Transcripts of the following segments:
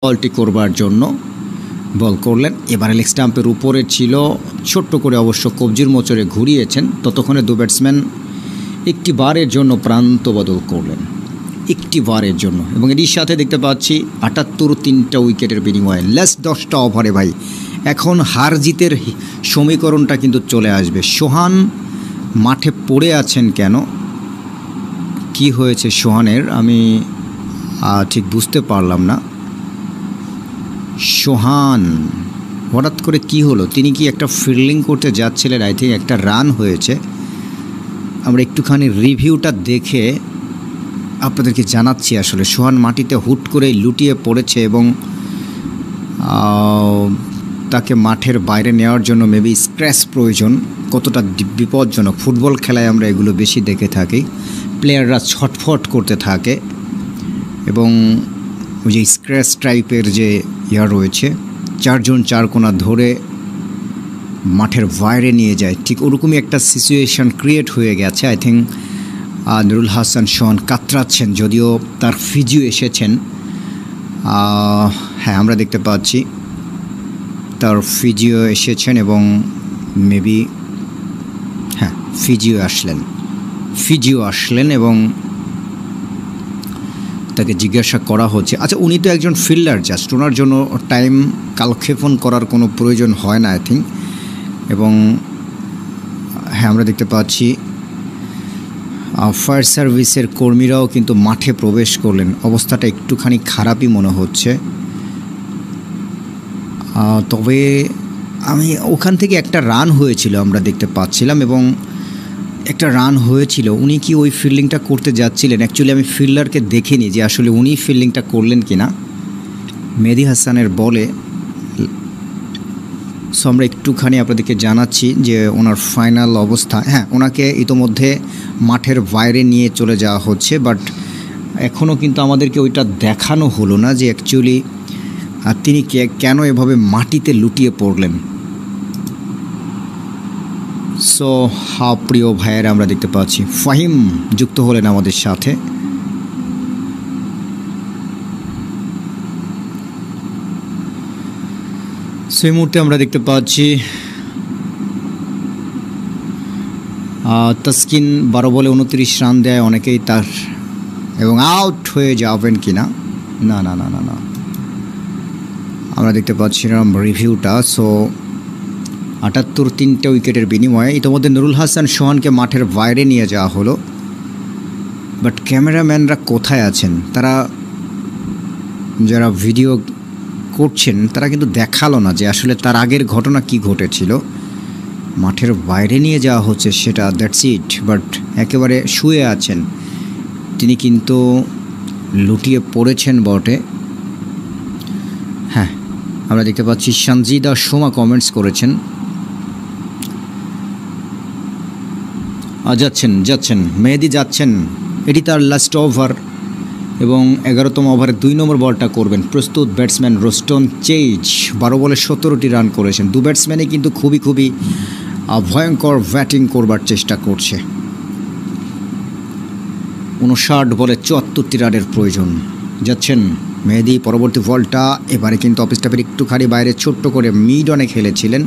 বলটি করবার জন্য বল করলেন। এবারে লেগ স্টাম্পের উপরে ছিল, ছোট্ট করে অবশ্য কবজির মোচরে ঘুরিয়েছেন। ততক্ষণে দু ব্যাটসম্যান একটি বারের জন্য প্রান্ত বদল করলেন, একটি বারের জন্য। এবং এটির সাথে দেখতে পাচ্ছি ৭৮ উইকেটের বিনিময়ে লাস্ট 10টা ওভারে ভাই এখন হার জিতের সমীকরণটা কিন্তু চলে আসবে। সোহান মাঠে পড়ে আছেন কেন, কি হয়েছে সোহানের আমি ঠিক বুঝতে পারলাম না। সোহান হঠাৎ করে কি হলো, তিনি কি একটা ফিল্ডিং করতে যাচ্ছিলেন? আই থিঙ্ক একটা রান হয়েছে। আমরা একটুখানি রিভিউটা দেখে আপনাদেরকে জানাচ্ছি। আসলে সোহান মাটিতে হুট করে লুটিয়ে পড়েছে এবং তাকে মাঠের বাইরে নেওয়ার জন্য মেবি স্ক্র্যাচ প্রয়োজন। কতটা বিপজ্জনক, ফুটবল খেলায় আমরা এগুলো বেশি দেখে থাকি, প্লেয়াররা ছটফট করতে থাকে এবং ওই যে স্ক্র্যাচ টাইপের যে রয়েছে, 4 জন 4 কোণা ধরে মাঠের বাইরে নিয়ে যায়, ঠিক ওরকমই একটা সিচুয়েশান ক্রিয়েট হয়ে গেছে। আই থিঙ্ক নুরুল হাসান সোহান কাতরাচ্ছেন, যদিও তার ফিজিও এসেছেন। হ্যাঁ, আমরা দেখতে পাচ্ছি তার ফিজিও এসেছেন এবং মেবি হ্যাঁ ফিজিও আসলেন এবং তাকে জিজ্ঞাসা করা হচ্ছে। আচ্ছা, উনি তো একজন ফিল্ডার, জাস্ট ওনার জন্য টাইম কালক্ষেপণ করার কোনো প্রয়োজন হয় না আই থিঙ্ক। এবং হ্যাঁ, আমরা দেখতে পাচ্ছি ফায়ার সার্ভিসের কর্মীরাও কিন্তু মাঠে প্রবেশ করলেন। অবস্থাটা একটুখানি খারাপই মনে হচ্ছে। তবে আমি ওখান থেকে একটা রান হয়েছিল আমরা দেখতে পাচ্ছিলাম এবং একটা রান হয়েছিল। উনি কি ওই ফিল্ডিংটা করতে যাচ্ছিলেন? অ্যাকচুয়ালি আমি ফিল্ডারকে দেখিনি যে আসলে উনি ফিল্ডিংটা করলেন কি না মেহেদী হাসানের বলে। সো আমরা একটুখানি আপনাদেরকে জানাচ্ছি যে ওনার ফাইনাল অবস্থা। হ্যাঁ, ওনাকে ইতোমধ্যে মাঠের বাইরে নিয়ে চলে যাওয়া হচ্ছে, বাট এখনও কিন্তু আমাদেরকে ওইটা দেখানো হলো না যে অ্যাকচুয়ালি তিনি কেন এভাবে মাটিতে লুটিয়ে পড়লেন। সো প্রিয় ভাইয়েরা, আমরা দেখতে পাচ্ছি ফাহিম যুক্ত হলেন আমাদের সাথে। সেই মুহূর্তে আমরা দেখতে পাচ্ছি তাসকিন 12 বলে 29 রান দেয়, অনেকেই তার এবং আউট হয়ে যাবেন কিনা। না না না না না আমরা দেখতে পাচ্ছিলাম রিভিউটা। সো ৭৮ উইকেটের বিনিময়ে ইতিমধ্যে নুরুল হাসান সোহানকে মাঠের বাইরে নিয়ে যাওয়া হলো। বাট ক্যামেরাম্যানরা কোথায় আছেন? তারা যারা ভিডিও করছেন তারা কিন্তু দেখালো না যে আসলে তার আগের ঘটনা কি ঘটেছিল। মাঠের বাইরে নিয়ে যাওয়া হচ্ছে সেটা, দ্যাটস ইট। বাট একেবারে শুয়ে আছেন তিনি, কিন্তু লুটিয়ে পড়েছেন বটে। হ্যাঁ, আমরা দেখতে পাচ্ছি সঞ্জিদা সোমা কমেন্টস করেছেন। যাচ্ছেন মেহেদী যাচ্ছেন, এটি তার লাস্ট ওভার এবং 11তম ওভারে 2 নম্বর বলটা করবেন। প্রস্তুত ব্যাটসম্যান রোস্টন চেজ 12 বলে 17টি রান করেছেন। দু ব্যাটসম্যানই কিন্তু খুবই ভয়ঙ্কর ব্যাটিং করবার চেষ্টা করছে। 59 বলে 74টি রানের প্রয়োজন। যাচ্ছেন মেহেদী, পরবর্তী বলটা এবারে কিন্তু অফ স্টাম্পের একটুখানি বাইরে ছোট্ট করে মিড অনে খেলেছিলেন,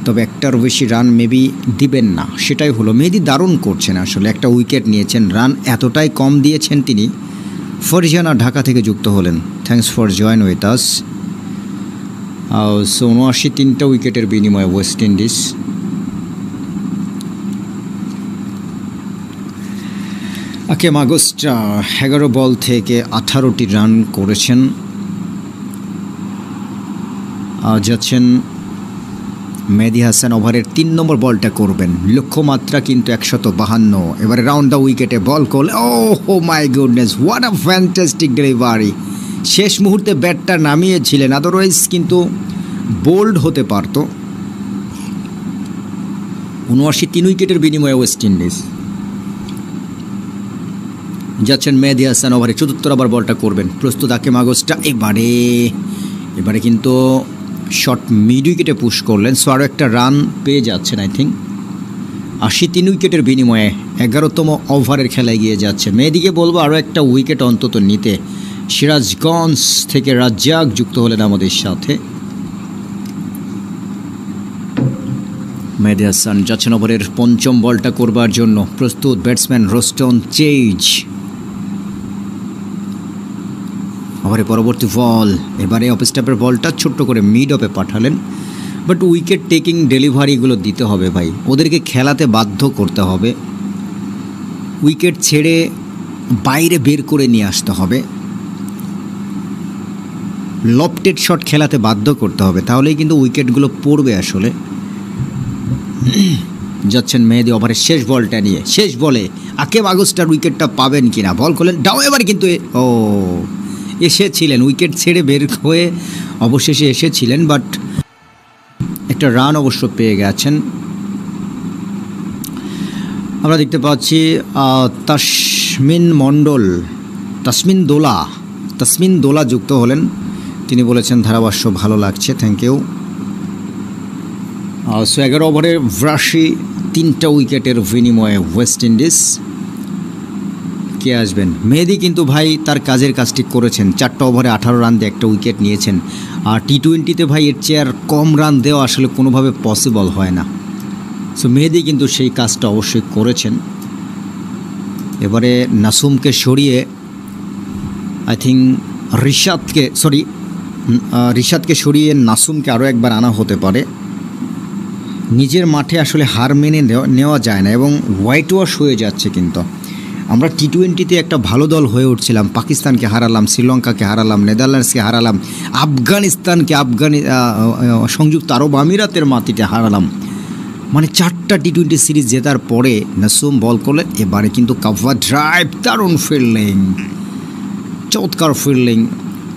তবে একটার বেশি রান মেবি দিবেন না, সেটাই হলো। মেহেদী দারুণ করছেন আসলে, একটা উইকেট নিয়েছেন, রান এতটাই কম দিয়েছেন তিনি। ফরজানা ঢাকা থেকে যুক্ত হলেন, thanks for join with us. 79 উইকেটের বিনিময়ে ওয়েস্ট ইন্ডিজ। আকেম আগস্টা 11 বল থেকে 18টি রান করেছেন। যাচ্ছেন মেহেদী হাসান, ওভারের 3 নম্বর বলটা করবেন। লক্ষ্যমাত্রা কিন্তু 152। এবারে রাউন্ড দ্য উইকেটে বল করলে oh my goodness, what a fantastic delivery. শেষ মুহূর্তে ব্যাটটা নামিয়েছিলেন, আদারওয়াইজ কিন্তু বোল্ড হতে পারত। 79 উইকেটের বিনিময়ে ওয়েস্ট ইন্ডিজ। যাচ্ছেন মেহেদী হাসান, ওভারে 74 ওভার বলটা করবেন। প্রস্তুত আকেম আগস্টা, এবারে কিন্তু শর্ট মিড উইকেটে পুশ করলেন। সো আরও একটা রান পেয়ে যাচ্ছেন আই থিঙ্ক। 83 উইকেটের বিনিময়ে 11তম ওভারের খেলায় গিয়ে যাচ্ছে। মেহেদীকে বলবো আরও একটা উইকেট অন্তত নিতে, সিরাজগঞ্জ থেকে রাজ্জাক যুক্ত হলেন আমাদের সাথে। মেহেদী হাসান যাচ্ছেন ওভারের পঞ্চম বলটা করবার জন্য, প্রস্তুত ব্যাটসম্যান রোস্টন চেজ। ওভারে পরবর্তী বল, এবারে অফ স্টাম্পের বলটা ছোট্ট করে মিড অফে পাঠালেন, বাট উইকেট টেকিং ডেলিভারিগুলো দিতে হবে ভাই, ওদেরকে খেলাতে বাধ্য করতে হবে, উইকেট ছেড়ে বাইরে বের করে নিয়ে আসতে হবে, লফটেড শট খেলাতে বাধ্য করতে হবে, তাহলেই কিন্তু উইকেটগুলো পড়বে আসলে। যাচ্ছেন মেহেদী ওভারের শেষ বলটা নিয়ে, শেষ বলে আকেম আগস্টার উইকেটটা পাবেন কিনা, বল করলেন ডাউন, এবার কিন্তু এসেছিলেন, উইকেট ছেড়ে বের হয়ে অবশেষে এসেছিলেন, বাট একটা রান অবশ্য পেয়ে গেছেন। আমরা দেখতে পাচ্ছি তাসমিন দোলা যুক্ত হলেন, তিনি বলেছেন ধারাভাষ্য ভালো লাগছে, থ্যাংক ইউ। 11 ওভারের 82 3টা উইকেটের বিনিময়ে ওয়েস্ট ইন্ডিজ। কে আসবেন? মেহেদী কিন্তু ভাই তার কাজের কাজটি করেছেন, 4টা ওভারে 18 রান দিয়ে একটা উইকেট নিয়েছেন, আর টি-20তে ভাই এর চেয়ে আর কম রান দেওয়া আসলে কোনোভাবে পসিবল হয় না। সো মেহেদী কিন্তু সেই কাজটা অবশ্যই করেছেন। এবারে নাসুমকে সরিয়ে আই থিঙ্ক রিশাদকে সরিয়ে নাসুমকে আরও একবার আনা হতে পারে। নিজের মাঠে আসলে হার মেনে নেওয়া যায় না এবং হোয়াইট ওয়াশ হয়ে যাচ্ছে। কিন্তু আমরা টি-20তে একটা ভালো দল হয়ে উঠছিলাম, পাকিস্তানকে হারালাম, শ্রীলঙ্কাকে হারালাম, নেদারল্যান্ডসকে হারালাম, আফগানিস্তানকে সংযুক্ত আরব আমিরাতের মাটিতে হারালাম, মানে 4টা টি-20 সিরিজ জেতার পরে নাসুম বল করলে এবারে কিন্তু কাভার ড্রাইভ, দারুণ ফিল্ডিং, চমৎকার ফিল্ডিং,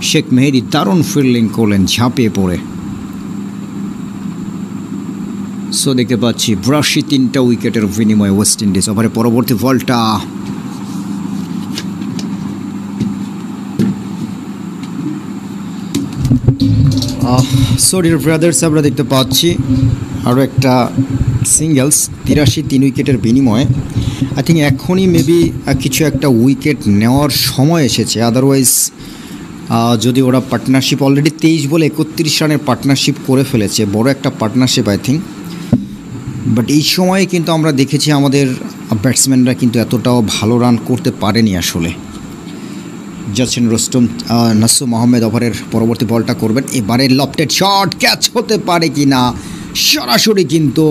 শেখ মেহেদী দারুণ ফিল্ডিং করলেন ঝাঁপিয়ে পড়ে। সো দেখতে পাচ্ছি 82 3টা উইকেটের বিনিময়ে ওয়েস্ট ইন্ডিজ। ওভারে পরবর্তী বলটা সরি ব্রাদার্স, আমরা দেখতে পাচ্ছি আরও একটা সিঙ্গেলস 83 3 উইকেটের বিনিময়ে। আই থিঙ্ক এখনই মেবি কিছু একটা উইকেট নেওয়ার সময় এসেছে, আদারওয়াইজ যদি ওরা পার্টনারশিপ অলরেডি 23 বলে 31 রানের পার্টনারশিপ করে ফেলেছে, বড় একটা পার্টনারশিপ আই থিঙ্ক, বাট এই সময়ে কিন্তু আমরা দেখেছি আমাদের ব্যাটসম্যানরা কিন্তু এতটাও ভালো রান করতে পারেনি আসলে। যাচ্ছেন নাসুম আহমেদ, ওভারের পরবর্তী বলটা করবেন, এবারে লফটেড শট ক্যাচ হতে পারে কি না, সরাসরি কিন্তু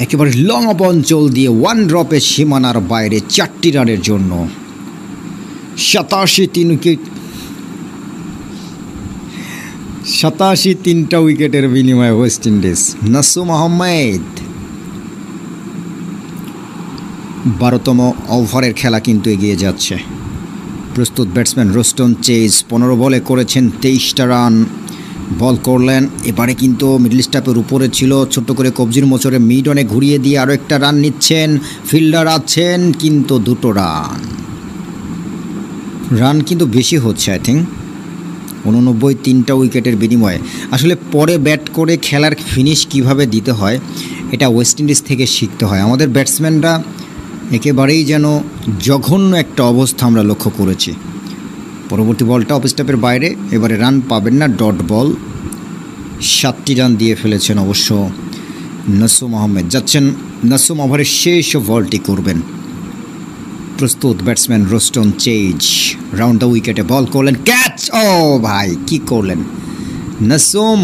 একেবারে লং অফ অঞ্চল দিয়ে 1 ড্রপে সীমানার বাইরে 4টি রানের জন্য 87 3টা উইকেটের বিনিময়ে ওয়েস্ট ইন্ডিজ। নাসুম আহমেদ 12তম ওভারের খেলা কিন্তু এগিয়ে যাচ্ছে। প্রস্তুত ব্যাটসম্যান রোস্টন চেজ 15 বলে করেছেন 23টা রান, বল করলেন, এবারে কিন্তু মিডল স্টাম্পের উপরে ছিল, ছোট্ট করে কবজির মোচরে মিড অনে ঘুরিয়ে দিয়ে আরও একটা রান নিচ্ছেন, ফিল্ডার আছেন কিন্তু 2টো রান কিন্তু বেশি হচ্ছে আই থিঙ্ক 89 3টা উইকেটের বিনিময়ে। আসলে পরে ব্যাট করে খেলার ফিনিশ কিভাবে দিতে হয় এটা ওয়েস্ট ইন্ডিজ থেকে শিখতে হয়। আমাদের ব্যাটসম্যানরা একেবারেই যেন জঘন্য একটা অবস্থা আমরা লক্ষ্য করেছি। পরবর্তী বলটা অফ স্টাম্পের বাইরে, এবারে রান পাবেন না, ডট বল, 7টি রান দিয়ে ফেলেছেন অবশ্য নাসুম আহমেদ। যাচ্ছেন নাসুম, ওভারের শেষ বলটি করবেন। প্রস্তুত batsman Roston Chase, round the উইকেটে বল করলেন, ক্যাচ, ও ভাই কি করলেন নাসুম,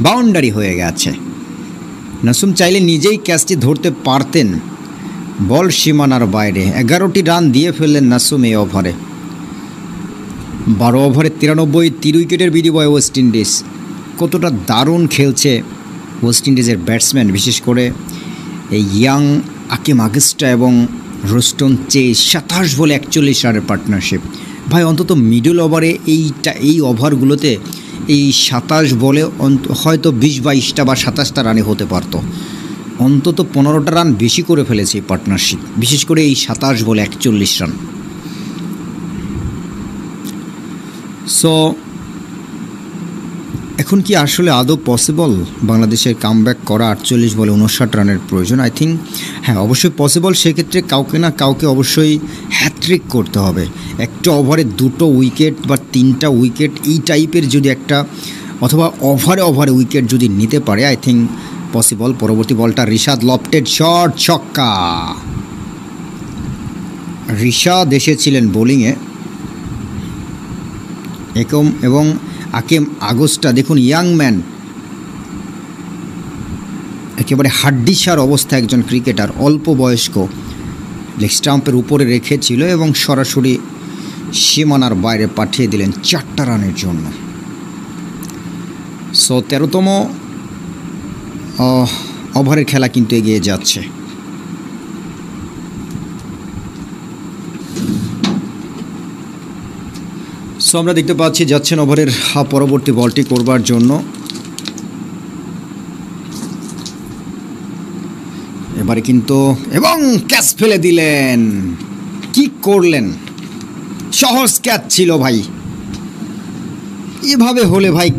বাউন্ডারি হয়ে গেছে। নাসুম চাইলে নিজেই ক্যাচটি ধরতে পারতেন, বল সীমানার বাইরে। 11টি রান দিয়ে ফেললেন নাসুম এই ওভারে। 12 ওভারে 93 3 উইকেটের বিনিময়ে ওয়েস্ট ইন্ডিজ। কতটা দারুণ খেলছে ওয়েস্ট ইন্ডিজের ব্যাটসম্যান, বিশেষ করে এই ইয়াং আকিম আগস্টা এবং রোস্টন চেজ। 27 বলে 41 রানের পার্টনারশিপ। ভাই অন্তত মিডল ওভারে এই ওভারগুলোতে এই 27 বলে হয়তো 20-22টা বা 27টা রানে হতে পারত, অন্তত 15টা রান বেশি করে ফেলেছে এই পার্টনারশিপ, বিশেষ করে এই 27 বলে 41 রান। সো এখন কি আসলে আদৌ পসিবল বাংলাদেশের কামব্যাক করা? 48 বলে 59 রানের প্রয়োজন। আই থিঙ্ক হ্যাঁ, অবশ্যই পসিবল। সেক্ষেত্রে কাউকে না কাউকে অবশ্যই হ্যাট্রিক করতে হবে। একটা ওভারে 2টো উইকেট বা 3টা উইকেট এই টাইপের যদি একটা, অথবা ওভারে উইকেট যদি নিতে পারে, আই থিঙ্ক পসিবল। পরবর্তী বলটা রিশাদ, লফটেড শট, ছক্কা। রিশাদ এসেছিলেন বোলিংয়ে, এবং আকিম আগস্টা দেখুন, ইয়াং ম্যান, একেবারে হাড্ডিসার অবস্থা একজন ক্রিকেটার, অল্প বয়স্ক, লেগ স্টাম্পের উপরে রেখেছিল এবং সরাসরি সীমানার বাইরে পাঠিয়ে দিলেন 4টা রানের জন্য। সো 13তম ওভারের খেলা কিন্তু এগিয়ে যাচ্ছে। সো আমরা দেখতে পাচ্ছি যাচ্ছেন ওভারের পরবর্তী বলটি করবার জন্য। এবারে কিন্তু, এবং ক্যাচ ফেলে দিলেন। কি করলেন? সহজ ক্যাচ ছিল ভাই। এভাবে হলে ভাই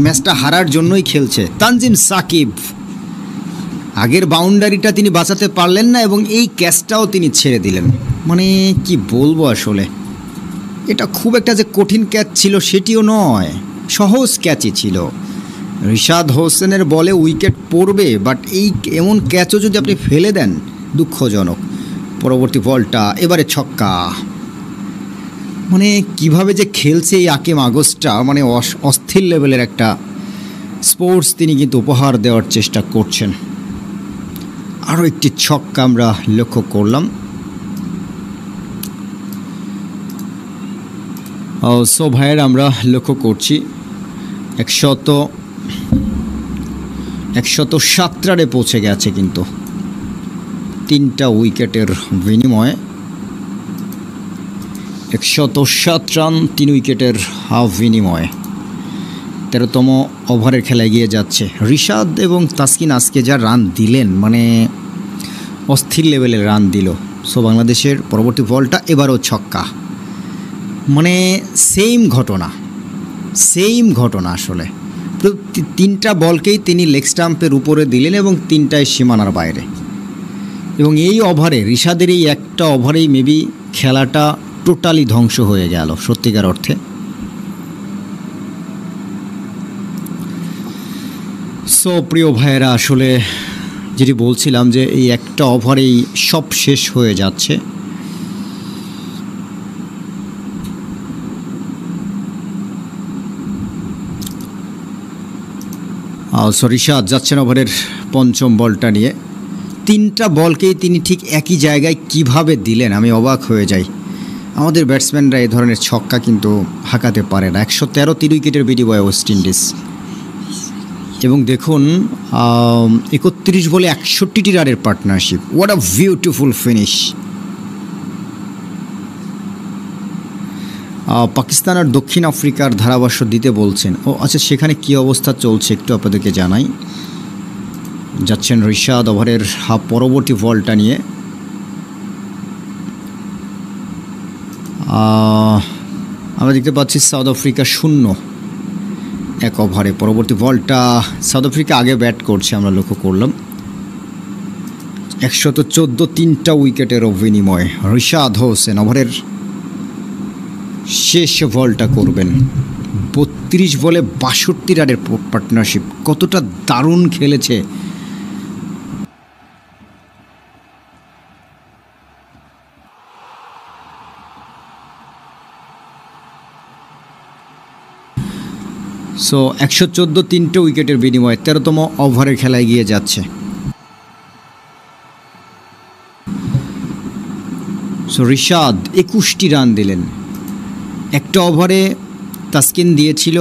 ম্যাচটা হারার জন্যই খেলছে। তানজিম সাকিব আগের বাউন্ডারিটা তিনি বাঁচাতে পারলেন না এবং এই ক্যাচটাও তিনি ছেড়ে দিলেন। মানে কি বলবো আসলে, এটা খুব একটা যে কঠিন ক্যাচ ছিল সেটিও নয়, সহজ ক্যাচই ছিল। রিশাদ হোসেনের বলে উইকেট পড়বে, বাট এমন ক্যাচও যদি আপনি ফেলে দেন, দুঃখজনক। পরবর্তী বলটা এবারে ছক্কা। মানে কিভাবে যে খেলছে এই আকিম আগস্টা, মানে অস্থির লেভেলের একটা স্পোর্টস তিনি কিন্তু উপহার দেওয়ার চেষ্টা করছেন। আরও একটি ছক্কা আমরা লক্ষ্য করলাম। সো ভাইয়ের আমরা লক্ষ্য করছি 107 রানে পৌঁছে গেছে কিন্তু 3টা উইকেটের বিনিময়ে। 107 রান 3 উইকেটের বিনিময়ে 13তম ওভারের খেলা এগিয়ে যাচ্ছে। রিশাদ এবং তাসকিন আজকে যা রান দিলেন, মানে অস্থির লেভেলের রান দিল। সো বাংলাদেশের পরবর্তী বলটা এবারও ছক্কা। মানে সেম ঘটনা আসলে। 3টা বলকেই তিনি লেগ স্টাম্পের উপরে দিলেন এবং 3টায় সীমানার বাইরে। এবং এই ওভারে, রিশাদের এই একটা ওভারেই মেবি খেলাটা টোটালি ধ্বংস হয়ে গেল সত্যিকার অর্থে। সো প্রিয় ভাইয়েরা, আসলে যেটি বলছিলাম যে এই একটা ওভারেই সব শেষ হয়ে যাচ্ছে। রিশাদ যাচ্ছেন ওভারের 5ম বলটা নিয়ে। 3টা বলকেই তিনি ঠিক একই জায়গায় কিভাবে দিলেন, আমি অবাক হয়ে যাই। আমাদের ব্যাটসম্যানরা এই ধরনের ছক্কা কিন্তু হাঁকাতে পারে না। 113 3 উইকেটের বিনিময়ে ওয়েস্ট ইন্ডিজ। এবং দেখুন 31 বলে 61টি রানের partnership. What a beautiful finish. Pakistan আর দক্ষিণ আফ্রিকার ধারাভাষ্য দিতে বলছেন। আচ্ছা, সেখানে কী অবস্থা চলছে একটু আপনাদেরকে জানাই। যাচ্ছেন রিশাদ ওভারের পরবর্তী বলটা নিয়ে। আমরা দেখতে পাচ্ছি সাউথ আফ্রিকা 0 1 ওভারে। পরবর্তী বলটা সাউথ আফ্রিকা আগে ব্যাট করছে, আমরা লক্ষ্য করলাম। 114 3টা উইকেটের বিনিময়। রিশাদ হোসেন ওভারের শেষ বলটা করবেন। 32 বলে 62 রানের পার্টনারশিপ। কতটা দারুণ খেলেছে। সো 114 3টে উইকেটের বিনিময়ে 13তম ওভারের খেলা এগিয়ে যাচ্ছে। সো রিশাদ 21টি রান দিলেন। একটা ওভারে তাসকিন দিয়েছিল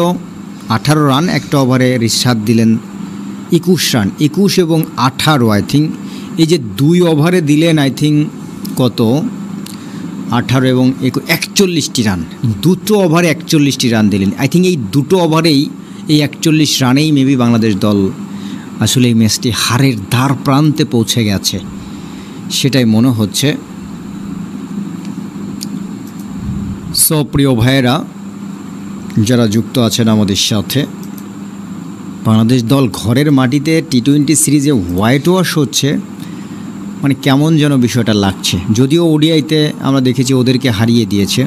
18 রান, একটা ওভারে রিশাদ দিলেন 21 রান। 21 এবং 18 আই থিঙ্ক, এই যে 2 ওভারে দিলেন আই থিঙ্ক কত, 18 এবং 41টি রান। 2টো ওভারে 41টি রান দিলেন। আই থিঙ্ক এই 2টো ওভারেই, এই 41 রানেই মেবি বাংলাদেশ দল আসলে এই ম্যাচটি হারের দ্বার প্রান্তে পৌঁছে গেছে, সেটাই মনে হচ্ছে। সো প্রিয় ভাইয়েরা যারা যুক্ত আছেন আমাদের সাথে, বাংলাদেশ দল ঘরের মাটিতে টি-20 সিরিজে হোয়াইট ওয়াশ হচ্ছে, মানে কেমন যেন বিষয়টা লাগছে। যদিও ওডিআইতে আমরা দেখেছি ওদেরকে হারিয়ে দিয়েছে।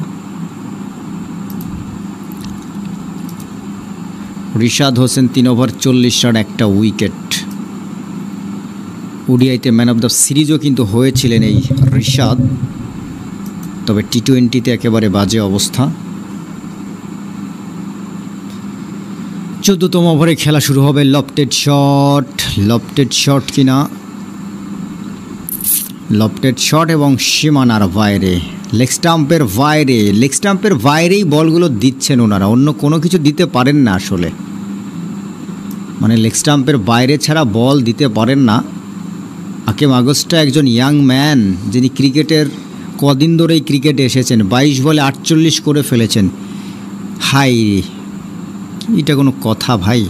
রিশাদ হোসেন 3 ওভার 40 রান, একটা উইকেট। ওডিআইতে ম্যান অফ দ্য সিরিজও কিন্তু হয়েছিলেন এই রিশাদ, তবে টি-20তে একেবারে বাজে অবস্থা। 14তম ওভারে খেলা শুরু হবে। লফটেড শট কিনা, লফটেড শট এবং সীমানার বাইরে, লেগ স্টাম্পের বাইরেই বলগুলো দিচ্ছেন ওনারা, অন্য কোনো কিছু দিতে পারেন না আসলে, মানে লেগ স্টাম্পের বাইরে ছাড়া বল দিতে পারেন না। আকেম আগস্টা একজন ইয়াং ম্যান, যিনি ক্রিকেটের কদিন ধরেই ক্রিকেটে এসেছেন, 22 বলে 48 করে ফেলেছেন। হাই, এটা কোনো কথা ভাই?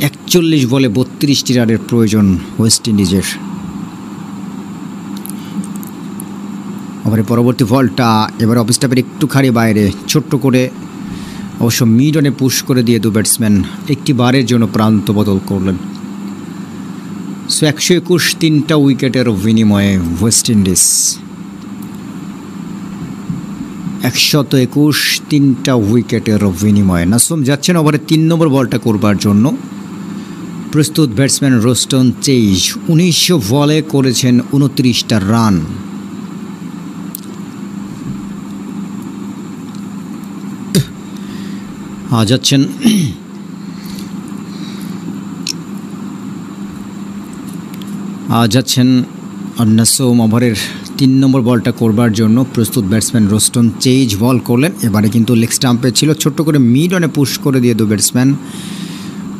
41 বলে 32টি রানের প্রয়োজন ওয়েস্ট ইন্ডিজের। আবার পরবর্তী বলটা এবার অফ স্টাম্পের একটুখানি বাইরে, ছোট্ট করে অবশ্য মিড অনে পুশ করে দিয়ে দু ব্যাটসম্যান একটি বারের জন্য প্রান্ত বদল করলেন। সো 121 3টা উইকেটের বিনিময়ে ওয়েস্ট ইন্ডিজ 121 3টা উইকেটের বিনিময়ে। নাসুম যাচ্ছেন ওভারে 3 নম্বর বলটা করবার জন্য। প্রস্তুত ব্যাটসম্যান রোস্টন চেজ, 19 বলে করেছেন 29টা রান। যাচ্ছেন নাসুম ওভারের 3 নম্বর বলটা করবার জন্য। প্রস্তুত ব্যাটসম্যান রোস্টন চেজ বল করলেন। এবারে কিন্তু লেগ স্টাম্পে ছিল, ছোট্ট করে মিড অনে পুশ করে দিয়ে দু ব্যাটসম্যান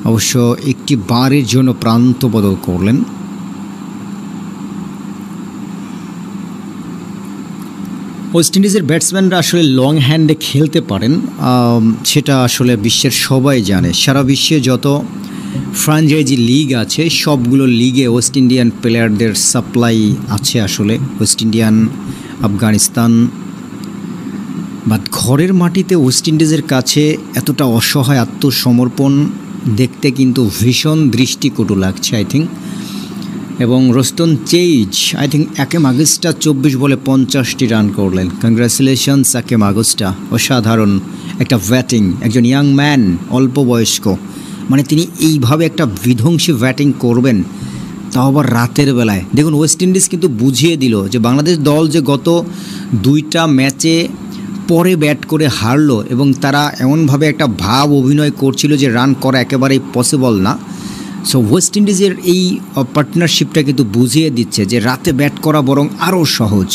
অবশ্য একটি বারের জন্য প্রান্ত বদল করলেন। ওয়েস্ট ইন্ডিজের ব্যাটসম্যানরা আসলে লং হ্যান্ডে খেলতে পারেন, সেটা আসলে বিশ্বের সবাই জানে। সারা বিশ্বে যত ফ্র্যাঞ্চাইজি লিগ আছে সবগুলো লিগে ওয়েস্ট ইন্ডিয়ান প্লেয়ারদের সাপ্লাই আছে আসলে। ওয়েস্ট ইন্ডিয়ান, আফগানিস্তান, বাট ঘরের মাটিতে ওয়েস্ট ইন্ডিজের কাছে এতটা অসহায় আত্মসমর্পণ দেখতে কিন্তু ভীষণ দৃষ্টিকটু লাগছে আই থিঙ্ক। এবং রোস্টন চেজ আকেম আগস্টা 24 বলে 50টি রান করলেন। কংগ্রাচুলেশনস আকেম আগস্টা, অসাধারণ একটা ব্যাটিং, একজন ইয়াং ম্যান, অল্প বয়স্ক, মানে তিনি এইভাবে একটা বিধ্বংসী ব্যাটিং করবেন, তাও আবার রাতের বেলায়। দেখুন ওয়েস্ট ইন্ডিজ কিন্তু বুঝিয়ে দিল যে বাংলাদেশ দল যে গত 2টা ম্যাচে পরে ব্যাট করে হারলো এবং তারা এমনভাবে একটা ভাব অভিনয় করছিল যে রান করা একেবারেই পসিবল না। সো ওয়েস্ট ইন্ডিজের এই পার্টনারশিপটা কিন্তু বুঝিয়ে দিচ্ছে যে রাতে ব্যাট করা বরং আরও সহজ,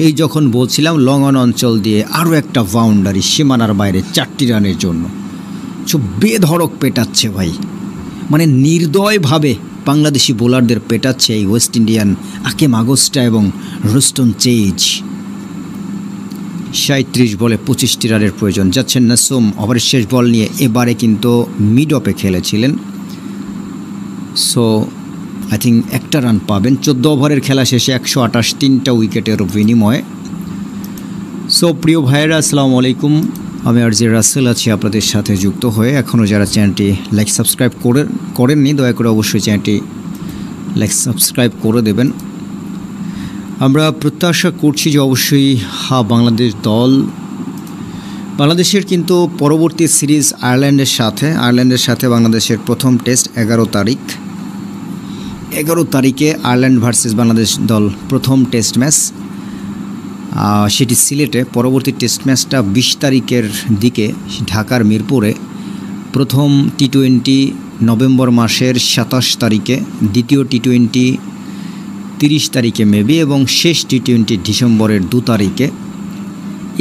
এই যখন বলছিলাম লং অন অঞ্চল দিয়ে আরও একটা বাউন্ডারি সীমানার বাইরে 4টি রানের জন্য। সো বেধড়ক পেটাচ্ছে ভাই, মানে নির্দয়ভাবে বাংলাদেশি বোলারদের পেটাচ্ছে এই ওয়েস্ট ইন্ডিয়ান আকেম আগস্টা এবং রোস্টন চেজ। 37 বলে 25টি রানের প্রয়োজন। যাচ্ছেন নাসুম ওভারের শেষ বল নিয়ে, এবারে কিন্তু মিড অফে খেলেছিলেন। সো আই থিঙ্ক একটা রান পাবেন। 14 ওভারের খেলা শেষে 128 3টা উইকেটের বিনিময়ে। সো প্রিয় ভাইয়েরা, আসসালামু আলাইকুম, আমি আরজে রাসেল আছি আপনাদের সাথে যুক্ত হয়ে। এখনও যারা চ্যানেলটি লাইক সাবস্ক্রাইব করেননি দয়া করে অবশ্যই চ্যানেলটি লাইক সাবস্ক্রাইব করে দেবেন। আমরা প্রত্যাশা করছি যে অবশ্যই বাংলাদেশের কিন্তু পরবর্তী সিরিজ আয়ারল্যান্ডের সাথে বাংলাদেশের প্রথম টেস্ট 11 তারিখে আয়ারল্যান্ড ভার্সেস বাংলাদেশ দল প্রথম টেস্ট ম্যাচ, সেটি সিলেটে। পরবর্তী টেস্ট ম্যাচটা 20 তারিখের দিকে ঢাকার মিরপুরে। প্রথম টি-20 নভেম্বর মাসের 27 তারিখে, দ্বিতীয় টি-20 30 তারিখে মেবি, এবং শেষ টি-20 ডিসেম্বরের 2 তারিখে।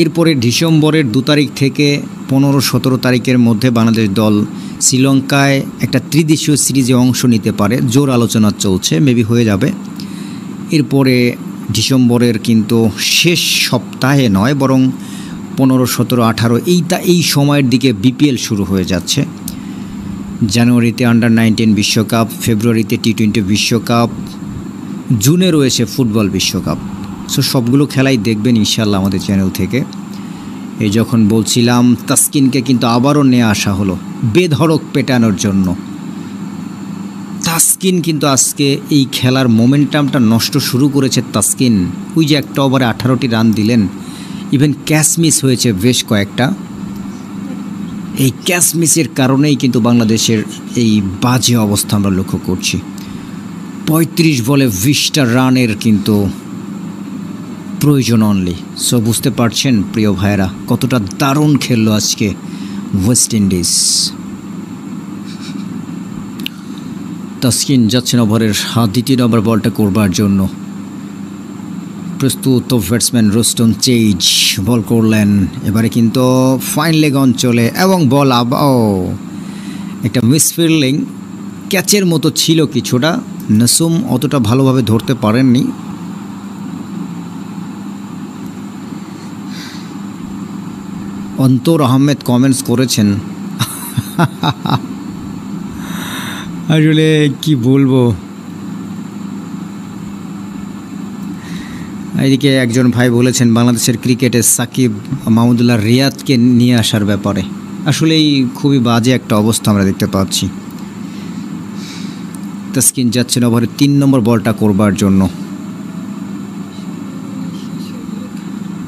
এরপরে ডিসেম্বরের 2 তারিখ থেকে 15-17 তারিখের মধ্যে বাংলাদেশ দল শ্রীলঙ্কায় একটা ত্রিদেশীয় সিরিজে অংশ নিতে পারে, জোর আলোচনা চলছে, মেবি হয়ে যাবে। এরপরে ডিসেম্বরের কিন্তু শেষ সপ্তাহে নয়, বরং 15, 17, 18 এই সময়ের দিকে বিপিএল শুরু হয়ে যাচ্ছে। জানুয়ারিতে আন্ডার-19 বিশ্বকাপ, ফেব্রুয়ারিতে টি-20 বিশ্বকাপ, জুনে রয়েছে ফুটবল বিশ্বকাপ। সো সবগুলো খেলাই দেখবেন ইনশাল্লাহ আমাদের চ্যানেল থেকে। এই যখন বলছিলাম তাসকিনকে কিন্তু আবারও নিয়ে আসা হলো বেধড়ক পেটানোর জন্য। তাসকিন কিন্তু আজকে এই খেলার মোমেন্টামটা নষ্ট শুরু করেছে তাসকিন। ওই যে একটা ওভারে 18টি রান দিলেন, ইভেন ক্যাচ মিস হয়েছে বেশ কয়েকটা। এই ক্যাচ মিসের কারণেই কিন্তু বাংলাদেশের এই বাজে অবস্থা আমরা লক্ষ্য করছি। 35 বলে 20টা রানের কিন্তু প্রয়োজন অনলি। সো বুঝতে পারছেন প্রিয় ভাইয়েরা কতটা দারুণ খেললো আজকে ওয়েস্ট ইন্ডিজ। তাসকিন যাচ্ছেন ওভারের 2য় নম্বর বলটা করবার জন্য। প্রস্তুত ব্যাটসম্যান রোস্টন চেজ বল করলেন। এবারে কিন্তু ফাইন লেগ অঞ্চলে এবং বল একটা মিসফিল্ডিং ক্যাচের মতো ছিল কিছুটা। নাসুম অতটা ভালোভাবে ধরতে পারেননি। অন্তর আহমেদ কমেন্টস করেছেন, আসলে কি বলবো। এদিকে একজন ভাই বলেছেন বাংলাদেশের ক্রিকেটে সাকিব মাহমুদুল্লাহ রিয়াদকে নিয়ে আসার ব্যাপারে। আসলেই খুবই বাজে একটা অবস্থা আমরা দেখতে পাচ্ছি। তাসকিন যাচ্ছেন ওভারে 3 নম্বর বলটা করবার জন্য।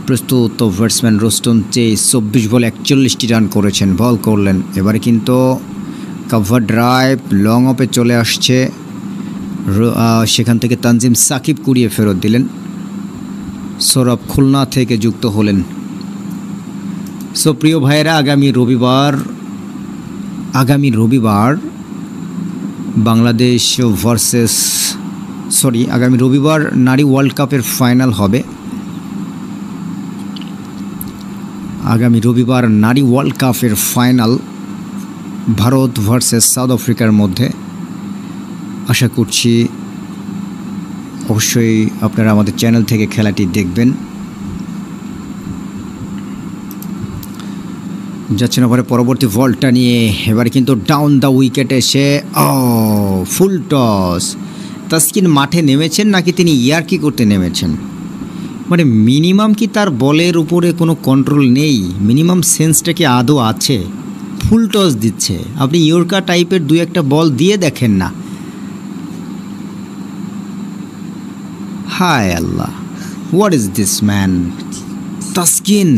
প্রস্তুত ব্যাটসম্যান রোস্টন চেজ 24 বলে 41টি রান করেছেন, বল করলেন। এবারে কিন্তু কভার ড্রাইভ লং অফে চলে আসছে, সেখান থেকে তানজিম সাকিব কুড়িয়ে ফেরত দিলেন। সৌরভ খুলনা থেকে যুক্ত হলেন। সো প্রিয় ভাইয়েরা আগামী রবিবার বাংলাদেশ আগামী রবিবার নারী ওয়ার্ল্ড কাপের ফাইনাল হবে। আগামী রবিবার নারী ওয়ার্ল্ড কাপের ফাইনাল ভারত ভার্সেস সাউথ আফ্রিকার মধ্যে। আশা করছি অবশ্যই আপনারা আমাদের চ্যানেল থেকে খেলাটি দেখবেন। যাচ্ছেন ওভারে পরবর্তী বলটা নিয়ে। এবারে কিন্তু ডাউন দ্য উইকেটে এসে ফুল টস। তাসকিন মাঠে নেমেছেন নাকি তিনি ইয়ার্কি করতে নেমেছেন? মানে মিনিমাম কি তার বলের উপরে কোনো কন্ট্রোল নেই? মিনিমাম সেন্সটা কি আদৌ আছে? ফুল টস দিচ্ছে। আপনি ইয়র্কার টাইপের 2-1টা বল দিয়ে দেখেন না। হায় Allah, what is this man? Taskin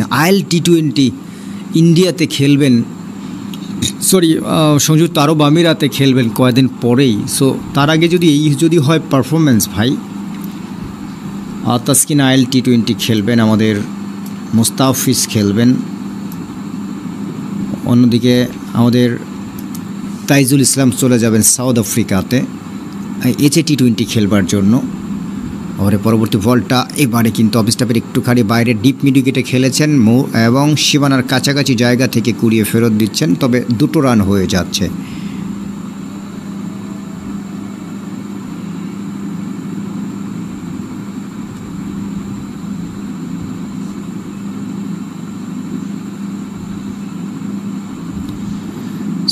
T20 ইন্ডিয়াতে খেলবেন, সংযুক্ত আরব আমিরাতে খেলবেন কয়েকদিন পরেই। সো তার আগে যদি হয় পারফরমেন্স ভাই, তাসকিন T20 খেলবেন, আমাদের মুস্তাফিজ খেলবেন, অন্যদিকে আমাদের তাইজুল ইসলাম চলে যাবেন সাউথ আফ্রিকাতে T20 খেলবার জন্য। ওভারে পরবর্তী বলটা এবারে কিন্তু অফ স্টাম্পের একটুখানি বাইরে ডিপ মিড উইকেটে খেলেছেন এবং সীমানার কাছাকাছি জায়গা থেকে কুড়িয়ে ফেরত দিচ্ছেন, তবে 2টো রান হয়ে যাচ্ছে।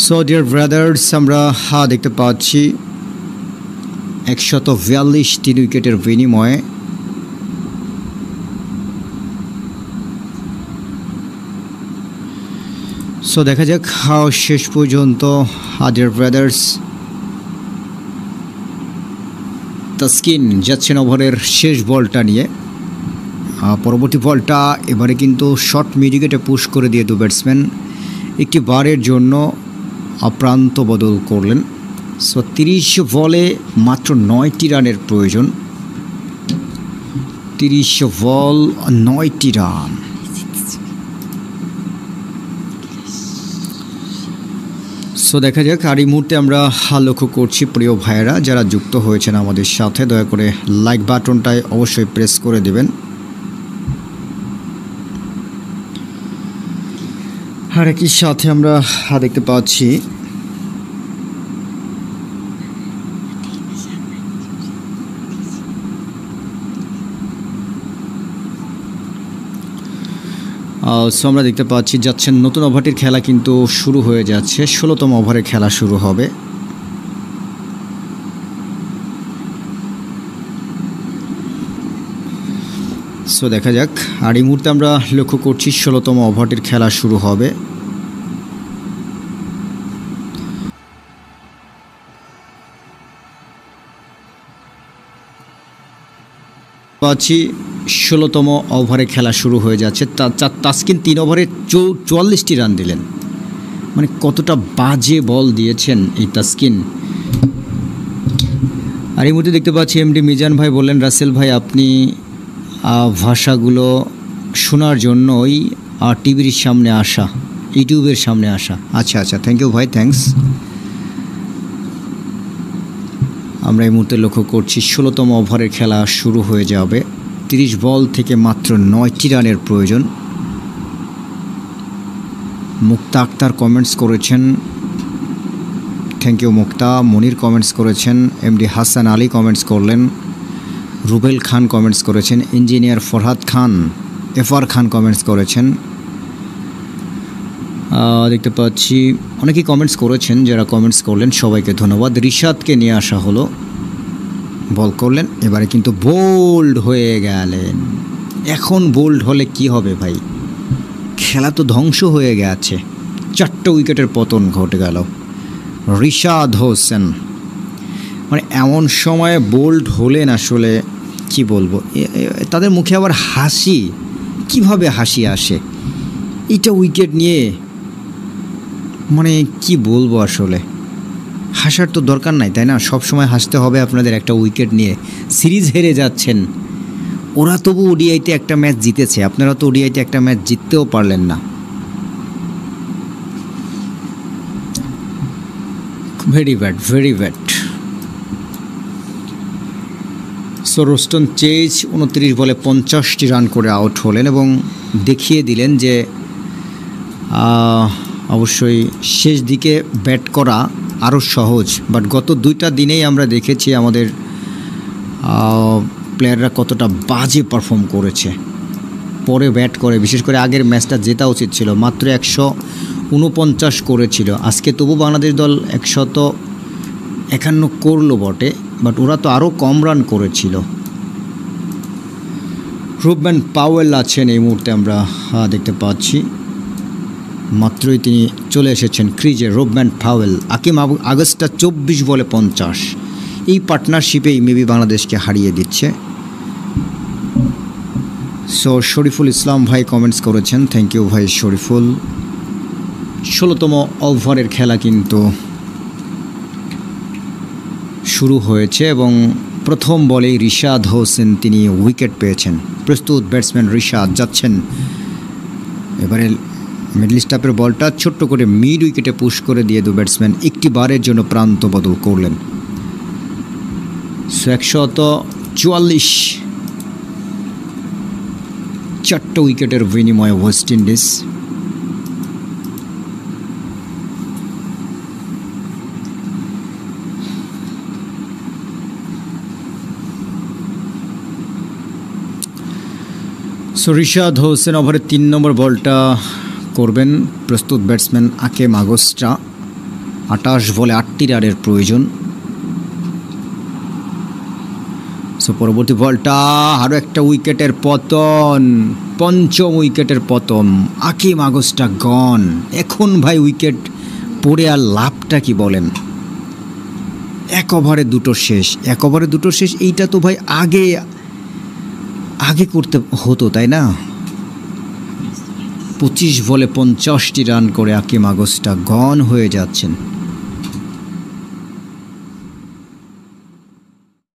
সো ডিয়ার ব্রাদার্স, আমরা দেখতে পাচ্ছি 142 3 উইকেটের বিনিময়ে সো দেখা যাক শেষ পর্যন্ত। ডিয়ার ব্রাদার্স, তাসকিন যাচ্ছেন ওভারের শেষ বলটা নিয়ে। পরবর্তী বলটা এবারে কিন্তু শর্ট মিড উইকেটে পুশ করে দিয়ে 2 ব্যাটসম্যান একটি বারের জন্য প্রান্ত বদল করলেন। সো 30 বলে মাত্র 9টি রানের প্রয়োজন। 30 বল 9টি রান। সো দেখা যাক। আর এই মুহূর্তে আমরা লক্ষ্য করছি প্রিয় ভাইয়েরা যারা যুক্ত হয়েছেন আমাদের সাথে, দয়া করে লাইক বাটনটায় অবশ্যই প্রেস করে দেবেন। আর একই সাথে আমরা দেখতে পাচ্ছি আমরা দেখতে পাচ্ছি যাচ্ছেন নতুন ওভারটির খেলা কিন্তু শুরু হয়ে যাচ্ছে। 16তম ওভারে খেলা শুরু হবে। সো সো দেখা যাক। আর এই মুহূর্তে আমরা লক্ষ্য করছি 16তম ওভারটির খেলা শুরু হবে। পাচ্ছি 16তম ওভারে খেলা শুরু হয়ে যাচ্ছে। তাসকিন 3 ওভারে 44টি রান দিলেন। মানে কতটা বাজে বল দিয়েছেন এই তাসকিন। আর এই মুহূর্তে দেখতে পাচ্ছি এমডি মিজান ভাই বললেন, রাসেল ভাই আপনি ভাষাগুলো শোনার জন্যই টিভির সামনে আসা, ইউটিউবের সামনে আসা। আচ্ছা আচ্ছা, থ্যাংক ইউ ভাই, থ্যাঙ্কস। আমরা এই মুহূর্তে লক্ষ্য করছি 16তম ওভারের খেলা শুরু হয়ে যাবে। 30 বল থেকে মাত্র 9টি রানের প্রয়োজন। মুক্তা আক্তার কমেন্টস করেছেন, thank you Mukta. Monir comments করেছেন, এমডি হাসান আলী কমেন্টস করলেন, রুবেল খান কমেন্টস করেছেন, engineer Farhad Khan, FR Khan comments করেছেন। দেখতে পাচ্ছি অনেকেই কমেন্টস করেছেন, যারা কমেন্টস করলেন সবাইকে ধন্যবাদ। রিশাদকে নিয়ে আসা হলো, বল করলেন, এবারে কিন্তু বোল্ড হয়ে গেলেন। এখন বোল্ড হলে কি হবে ভাই, খেলা তো ধ্বংস হয়ে গেছে। 4টে উইকেটের পতন ঘটে গেল। রিশাদ হোসেন মানে এমন সময় বোল্ড হলেন, আসলে কি বলবো, তাদের মুখে আবার হাসি, কিভাবে হাসি আসে এইটা উইকেট নিয়ে, মানে কি বলবো, আসলে হাসার তো দরকার নাই, তাই না? সব সময় হাসতে হবে আপনাদের একটা উইকেট নিয়ে। সিরিজ হেরে যাচ্ছেন, ওরা তবু ওডিআইতে একটা ম্যাচ জিতেছে, আপনারা তো ওডিআইতে একটা ম্যাচ জিততেও পারলেন না। Very bad, very bad. So Roston Chase 29 বলে 50টি রান করে আউট হলেন এবং দেখিয়ে দিলেন যে অবশ্যই শেষ দিকে ব্যাট করা আরও সহজ। বাট গত 2টা দিনেই আমরা দেখেছি আমাদের প্লেয়াররা কতটা বাজে পারফর্ম করেছে পরে ব্যাট করে। বিশেষ করে আগের ম্যাচটা জেতা উচিত ছিল, মাত্র 149 করেছিল। আজকে তবু বাংলাদেশ দল 151 করলো বটে, বাট ওরা তো আরও কম রান করেছিল। রুবেন পাওয়েল আছেন এই মুহূর্তে, আমরা দেখতে পাচ্ছি মাত্রই তিনি চলে এসেছেন ক্রিজে। রুবেন পাওয়েল, আকিম আগস্টা 24 বলে 50। এই পার্টনারশিপেই মেবি বাংলাদেশকে হারিয়ে দিচ্ছে। সো শরীফুল ইসলাম ভাই কমেন্টস করেছেন, থ্যাংক ইউ ভাই শরীফুল। 16তম ওভারের খেলা কিন্তু শুরু হয়েছে এবং প্রথম বলেই রিশাদ হোসেন তিনি উইকেট পেয়েছেন। প্রস্তুত ব্যাটসম্যান রিশাদ যাচ্ছেন, এবারে মিডল স্টাম্পের বলটা ছোট্ট করে মিড উইকেটে পুশ করে দিয়ে দু ব্যাটসম্যান একটি বারের জন্য প্রান্ত বদল করলেন। 144, 4টে উইকেটের বিনিময়ে West Indies. So Rishad Hossain ওভারে 3 নম্বর বলটা করবেন। প্রস্তুত ব্যাটসম্যান আকিম আগস্টা, 28 বলে 8টি রানের প্রয়োজন। সো পরবর্তী বলটা আরও একটা উইকেটের পতন, 5ম উইকেটের পতন। আকিম আগস্টা গন। এখন ভাই উইকেট পড়ে আর লাভটা কি বলেন? 1 ওভারে 2টো শেষ, 1 ওভারে 2টো শেষ। এইটা তো ভাই আগে করতে হতো, তাই না? 25 বলে 50টি রান করে আকিম আগস্টা গন হয়ে যাচ্ছেন।